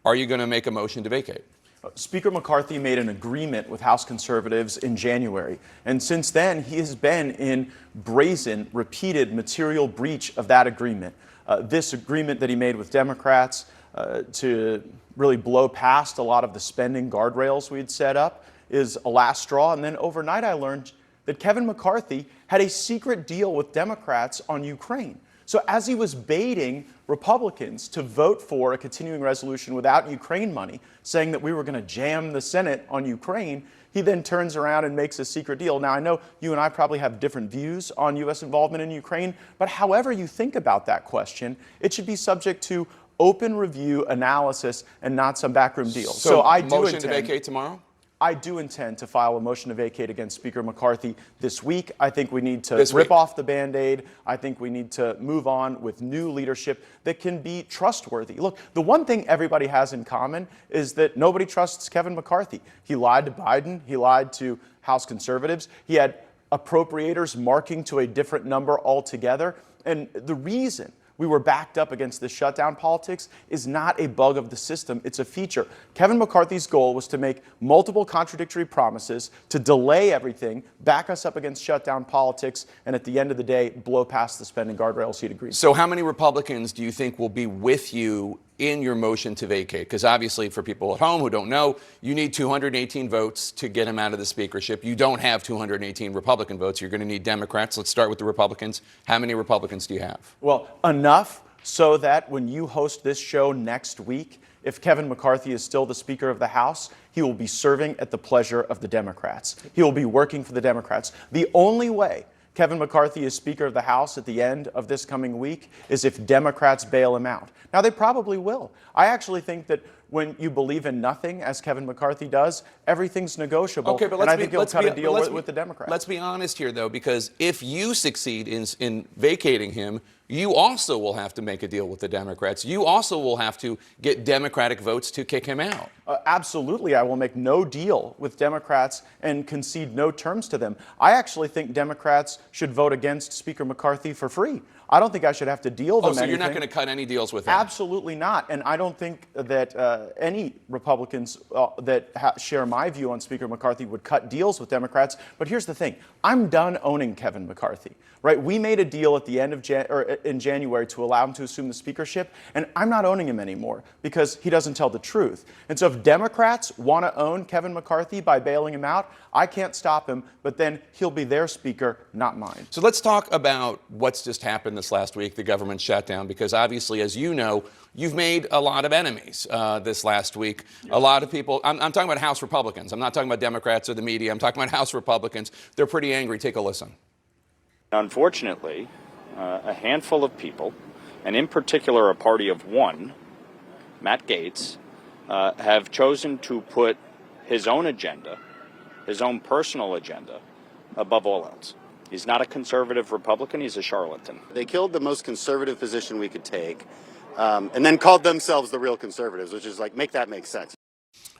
are you going to make a motion to vacate? Speaker McCarthy made an agreement with House conservatives in January, and since then he has been in brazen, repeated material breach of that agreement. This agreement that he made with Democrats to really blow past a lot of the spending guardrails we had set up is a last straw. And then overnight I learned that Kevin McCarthy had a secret deal with Democrats on Ukraine. So as he was baiting Republicans to vote for a continuing resolution without Ukraine money, saying that we were going to jam the Senate on Ukraine, he then turns around and makes a secret deal. Now, I know you and I probably have different views on U.S. involvement in Ukraine, but however you think about that question, it should be subject to open review, analysis, and not some backroom deal. So I do motion to vacate tomorrow? I do intend to file a motion to vacate against Speaker McCarthy this week. I think we need to rip off the Band-Aid. I think we need to move on with new leadership that can be trustworthy. Look, the one thing everybody has in common is that nobody trusts Kevin McCarthy. He lied to Biden. He lied to House conservatives. He had appropriators marking to a different number altogether. And the reason we were backed up against this shutdown politics is not a bug of the system, it's a feature. Kevin McCarthy's goal was to make multiple contradictory promises, to delay everything, back us up against shutdown politics, and at the end of the day, blow past the spending guardrails he'd agreed to. So how many Republicans do you think will be with you in your motion to vacate? Because obviously, for people at home who don't know, you need 218 votes to get him out of the speakership. You don't have 218 Republican votes. You're going to need Democrats. Let's start with the Republicans. How many Republicans do you have? Well, enough so that when you host this show next week, if Kevin McCarthy is still the Speaker of the House, he will be serving at the pleasure of the Democrats. He will be working for the Democrats. The only way Kevin McCarthy is Speaker of the House at the end of this coming week is if Democrats bail him out. Now, they probably will. I actually think that when you believe in nothing, as Kevin McCarthy does, everything's negotiable. Okay, but I think he'll cut a deal with the Democrats. Let's be honest here, though, because if you succeed in vacating him, you also will have to make a deal with the Democrats. You also will have to get Democratic votes to kick him out. Absolutely. I will make no deal with Democrats and concede no terms to them. I actually think Democrats should vote against Speaker McCarthy for free. I don't think I should have to deal them anything. You're not going to cut any deals with him? Absolutely not. And I don't think that any Republicans that share my view on Speaker McCarthy would cut deals with Democrats. But here's the thing. I'm done owning Kevin McCarthy. Right? We made a deal at the end of in January to allow him to assume the speakership, and I'm not owning him anymore because he doesn't tell the truth. And so if Democrats want to own Kevin McCarthy by bailing him out, I can't stop him, but then he'll be their speaker, not mine. So let's talk about what's just happened this last week, the government shutdown, because obviously, as you know, you've made a lot of enemies this last week. Yes. A lot of people, I'm talking about House Republicans. I'm not talking about Democrats or the media. I'm talking about House Republicans. They're pretty angry. Take a listen. Unfortunately, a handful of people, and in particular a party of one, Matt Gaetz, have chosen to put his own agenda, his own personal agenda, above all else. He's not a conservative Republican, he's a charlatan. They killed the most conservative position we could take, and then called themselves the real conservatives, which is like, make that make sense.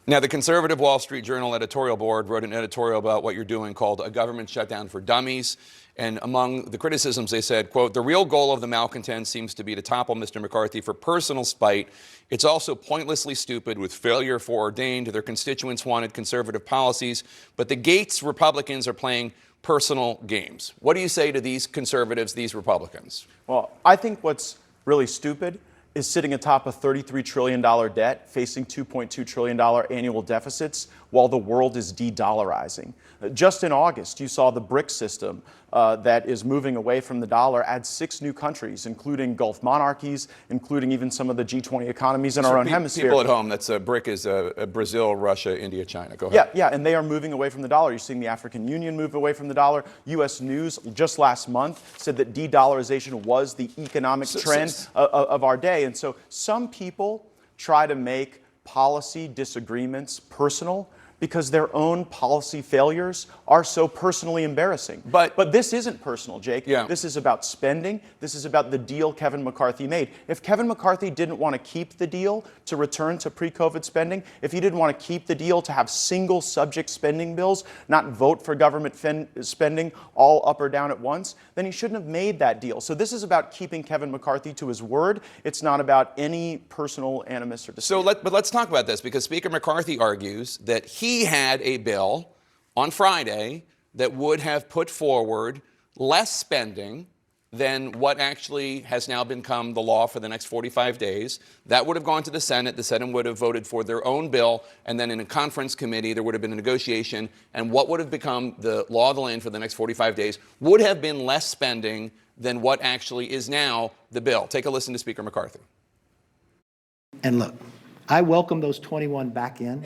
Now, the conservative Wall Street Journal editorial board wrote an editorial about what you're doing called A Government Shutdown for Dummies. And among the criticisms, they said, quote, the real goal of the malcontents seems to be to topple Mr. McCarthy for personal spite. It's also pointlessly stupid with failure foreordained. Their constituents wanted conservative policies, but the Gaetz Republicans are playing personal games. What do you say to these conservatives, these Republicans? Well, I think what's really stupid is sitting atop a $33 trillion debt, facing $2.2 trillion annual deficits while the world is de-dollarizing. Just in August, you saw the BRICS system that is moving away from the dollar add 6 new countries, including Gulf monarchies, including even some of the G20 economies in our own hemisphere. People at home, that's BRIC is Brazil, Russia, India, China. Go ahead. Yeah, and they are moving away from the dollar. You're seeing the African Union move away from the dollar. U.S. News just last month said that de-dollarization was the economic trend of our day. And so some people try to make policy disagreements personal. because their own policy failures are so personally embarrassing. But this isn't personal, Jake. Yeah. This is about spending. This is about the deal Kevin McCarthy made. If Kevin McCarthy didn't want to keep the deal to return to pre-COVID spending, if he didn't want to keep the deal to have single subject spending bills, not vote for government spending all up or down at once, then he shouldn't have made that deal. So this is about keeping Kevin McCarthy to his word. It's not about any personal animus or dispute. But let's talk about this, because Speaker McCarthy argues that he had a bill on Friday that would have put forward less spending than what actually has now become the law for the next 45 days. That would have gone to the Senate. The Senate would have voted for their own bill, and then in a conference committee, there would have been a negotiation, and what would have become the law of the land for the next 45 days would have been less spending than what actually is now the bill. Take a listen to Speaker McCarthy. And look, I welcome those 21 back in,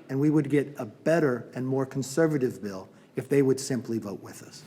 and we would get a better and more conservative bill if they would simply vote with us.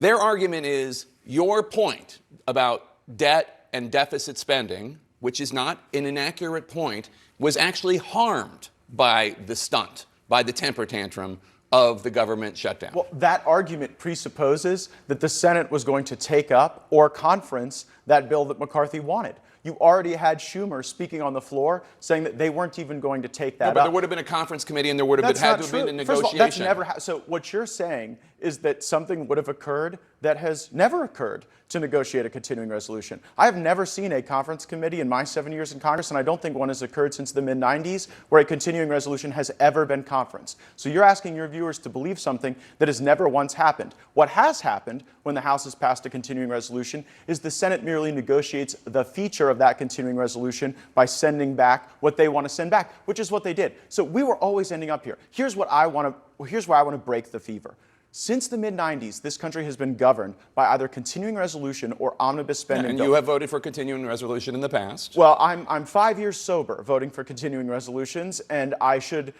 Their argument is your point about debt and deficit spending, which is not an inaccurate point, was actually harmed by the stunt, by the temper tantrum of the government shutdown. Well, that argument presupposes that the Senate was going to take up or conference that bill that McCarthy wanted. You already had Schumer speaking on the floor saying that they weren't even going to take that up. But there would have been a conference committee, and there would have had to have been a negotiation. First of all, that's never so what you're saying is that something would have occurred that has never occurred to negotiate a continuing resolution. I have never seen a conference committee in my 7 years in Congress, and I don't think one has occurred since the mid-90s where a continuing resolution has ever been conferenced. So you're asking your viewers to believe something that has never once happened. What has happened when the House has passed a continuing resolution is the Senate merely negotiates the feature of that continuing resolution by sending back what they want to send back, which is what they did. So we were always ending up here. Here's where I want to break the fever. Since the mid-90s, this country has been governed by either continuing resolution or omnibus spending. And you have voted for continuing resolution in the past. Well, I'm 5 years sober voting for continuing resolutions, and I should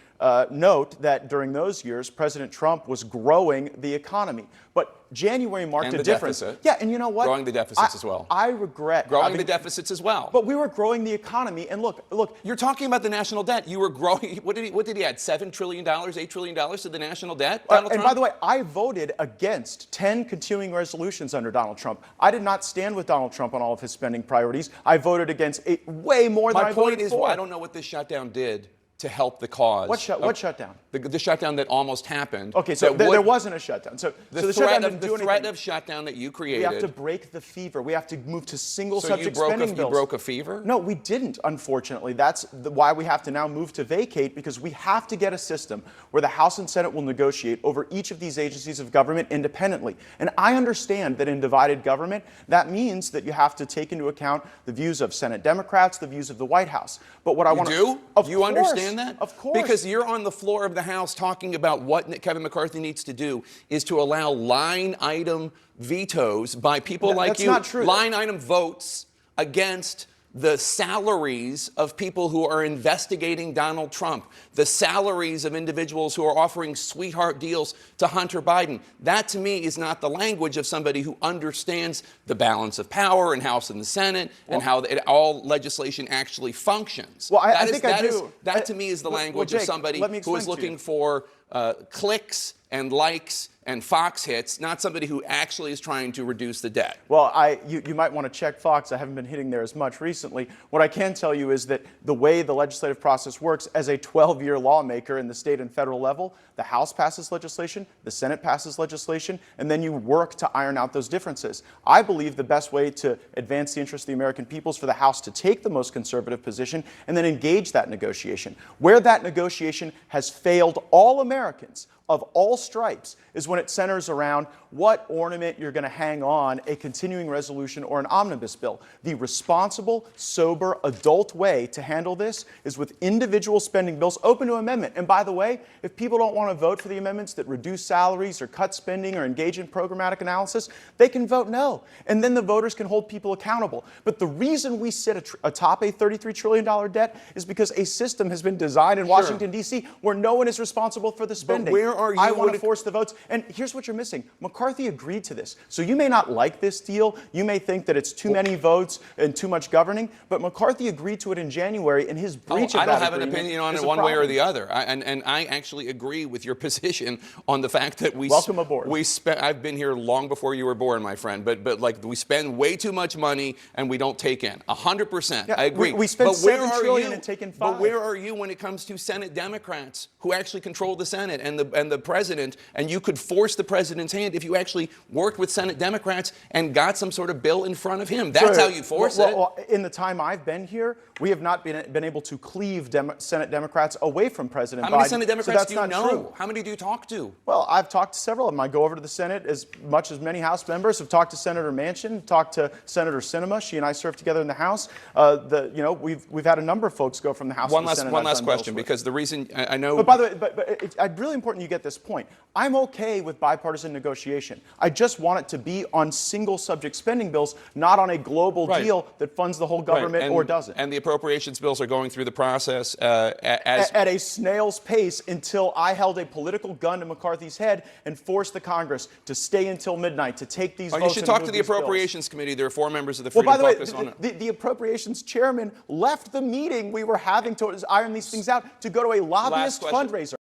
note that during those years, President Trump was growing the economy. But January marked a difference. Deficit. Yeah, and you know what? Growing the deficits as well. I regret growing the deficits as well. But we were growing the economy, and look. You're talking about the national debt. You were growing. What did he add? $7 trillion, $8 trillion to the national debt? Donald Trump? By the way, I voted against 10 continuing resolutions under Donald Trump. I did not stand with Donald Trump on all of his spending priorities. I voted against way more than I voted for. My point is, I don't know what this shutdown did to help the cause. What shutdown? The shutdown that almost happened. Okay, so there wasn't a shutdown. So the threat of shutdown that you created. We have to break the fever. We have to move to single subject spending bills. You broke a fever? No, we didn't, unfortunately. That's why we have to now move to vacate, because we have to get a system where the House and Senate will negotiate over each of these agencies of government independently. And I understand that in divided government, that means that you have to take into account the views of Senate Democrats, the views of the White House. But what I want to do? Of you course, understand that? Of course. Because you're on the floor of the House talking about what Kevin McCarthy needs to do is to allow line item vetoes by people like you. That's not true. Line item votes against the salaries of people who are investigating Donald Trump, the salaries of individuals who are offering sweetheart deals to Hunter Biden. That, to me, is not the language of somebody who understands the balance of power in House and the Senate and how all legislation actually functions. Well, I think I do. That, to me, is the language Jake, of somebody who is looking for clicks and likes and Fox hits, not somebody who actually is trying to reduce the debt. Well, you might want to check Fox. I haven't been hitting there as much recently. What I can tell you is that the way the legislative process works, as a 12-year lawmaker in the state and federal level, the House passes legislation, the Senate passes legislation, and then you work to iron out those differences. I believe the best way to advance the interests of the American people is for the House to take the most conservative position and then engage that negotiation. Where that negotiation has failed all Americans of all stripes is when it centers around what ornament you're going to hang on a continuing resolution or an omnibus bill. The responsible, sober, adult way to handle this is with individual spending bills open to amendment. And by the way, if people don't want to vote for the amendments that reduce salaries or cut spending or engage in programmatic analysis, they can vote no. And then the voters can hold people accountable. But the reason we sit atop a $33 trillion debt is because a system has been designed in Washington, D.C., where no one is responsible for the spending. But where are you I want when to it- force the votes. And here's what you're missing. McCarthy agreed to this. So you may not like this deal. You may think that it's too many votes and too much governing. But McCarthy agreed to it in January, and his breach of I don't that have an agreement opinion on is it a one way or problem. the other. And I actually agree with your position on the fact that Welcome aboard. I've been here long before you were born, my friend. But like we spend way too much money and we don't take in. 100%. Yeah, I agree. we spent But where $7 are trillion you? and taken But $5. where are you when it comes to Senate Democrats who actually control the Senate and the president? And you could force the president's hand if you actually worked with Senate Democrats and got some sort of bill in front of him. That's how you force it. Well, in the time I've been here, we have not been able to cleave Senate Democrats away from President Biden. How many Senate Democrats so do that's you not know? true. How many do you talk to? Well, I've talked to several of them. I go over to the Senate as much as many House members. Have talked to Senator Manchin, talked to Senator Sinema. She and I served together in the House. We've had a number of folks go from the House to the Senate. One I've last done question, bills with. because the reason I know. But by the way, it's really important you get this point. I'm okay with bipartisan negotiation. I just want it to be on single subject spending bills, not on a global Right. deal that funds the whole government or doesn't. And the appropriations bills are going through the process as. At a snail's pace until I held a political gun to McCarthy's head and forced the Congress to stay until midnight to take these Oh, votes. you should and talk move to the these bills. Appropriations Committee. There are 4 members of the Well, Freedom by the way, Caucus on it. the Appropriations Chairman left the meeting we were having to iron these things out to go to a lobbyist question. fundraiser.